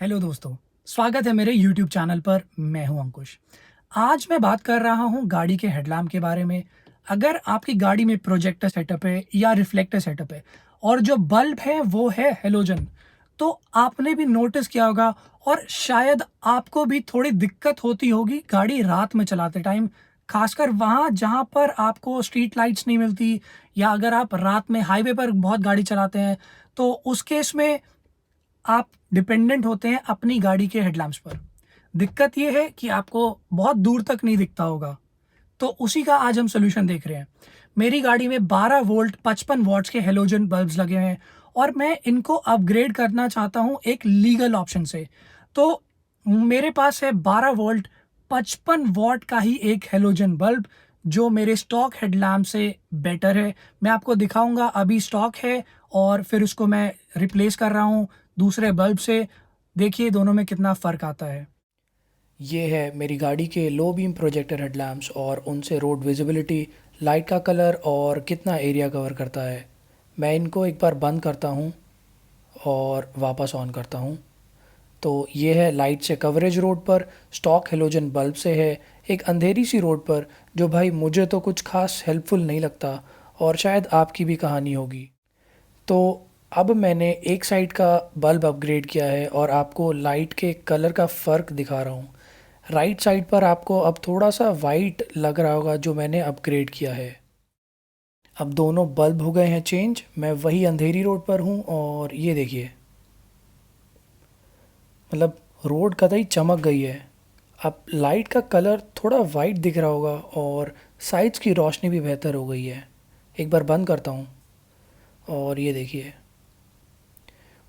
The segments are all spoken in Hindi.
हेलो दोस्तों, स्वागत है मेरे यूट्यूब चैनल पर। मैं हूं अंकुश। आज मैं बात कर रहा हूं गाड़ी के हेडलैम्प के बारे में। अगर आपकी गाड़ी में प्रोजेक्टर सेटअप है या रिफ्लेक्टर सेटअप है और जो बल्ब है वो है हेलोजन, तो आपने भी नोटिस किया होगा और शायद आपको भी थोड़ी दिक्कत होती होगी गाड़ी रात में चलाते टाइम, खासकर वहाँ जहाँ पर आपको स्ट्रीट लाइट्स नहीं मिलती, या अगर आप रात में हाईवे पर बहुत गाड़ी चलाते हैं तो उस केस में आप डिपेंडेंट होते हैं अपनी गाड़ी के हेडलैम्प्स पर। दिक्कत ये है कि आपको बहुत दूर तक नहीं दिखता होगा, तो उसी का आज हम सॉल्यूशन देख रहे हैं। मेरी गाड़ी में 12 वोल्ट 55 वॉट्स के हेलोजन बल्ब्स लगे हैं और मैं इनको अपग्रेड करना चाहता हूं एक लीगल ऑप्शन से। तो मेरे पास है 12 वोल्ट 55 वॉट का ही एक हेलोजन बल्ब जो मेरे स्टॉक हेडलैम्प से बेटर है। मैं आपको दिखाऊंगा, अभी स्टॉक है और फिर उसको मैं रिप्लेस कर रहा हूं दूसरे बल्ब से। देखिए दोनों में कितना फ़र्क आता है। ये है मेरी गाड़ी के लो बीम प्रोजेक्टर हेडलैम्प्स और उनसे रोड विजिबिलिटी, लाइट का कलर और कितना एरिया कवर करता है। मैं इनको एक बार बंद करता हूँ और वापस ऑन करता हूँ। तो ये है लाइट से कवरेज रोड पर, स्टॉक हेलोजन बल्ब से है एक अंधेरी सी रोड पर, जो भाई मुझे तो कुछ खास हेल्पफुल नहीं लगता और शायद आपकी भी कहानी होगी। तो अब मैंने एक साइड का बल्ब अपग्रेड किया है और आपको लाइट के कलर का फ़र्क दिखा रहा हूँ। राइट साइड पर आपको अब थोड़ा सा वाइट लग रहा होगा जो मैंने अपग्रेड किया है। अब दोनों बल्ब हो गए हैं चेंज। मैं वही अंधेरी रोड पर हूँ और ये देखिए, मतलब रोड कतई चमक गई है। अब लाइट का कलर थोड़ा वाइट दिख रहा होगा और साइड्स की रोशनी भी बेहतर हो गई है। एक बार बंद करता हूँ और ये देखिए,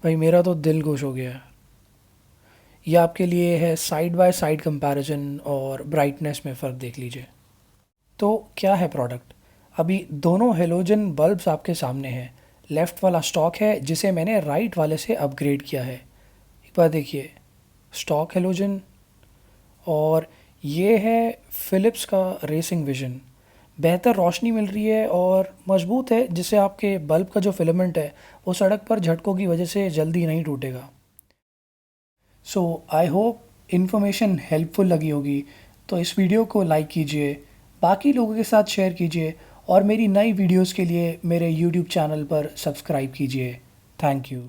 भाई मेरा तो दिल खुश हो गया। ये आपके लिए है साइड बाय साइड कंपैरिजन और ब्राइटनेस में फ़र्क देख लीजिए। तो क्या है प्रोडक्ट? अभी दोनों हेलोजन बल्ब्स आपके सामने हैं। लेफ़्ट वाला स्टॉक है जिसे मैंने राइट वाले से अपग्रेड किया है। एक बार देखिए, स्टॉक हेलोजन। और ये है फ़िलिप्स का रेसिंग विजन। बेहतर रोशनी मिल रही है और मजबूत है, जिससे आपके बल्ब का जो फिलामेंट है वो सड़क पर झटकों की वजह से जल्दी नहीं टूटेगा। सो आई होप इन्फॉर्मेशन हेल्पफुल लगी होगी। तो इस वीडियो को लाइक कीजिए, बाकी लोगों के साथ शेयर कीजिए और मेरी नई वीडियोस के लिए मेरे यूट्यूब चैनल पर सब्सक्राइब कीजिए। Thank you.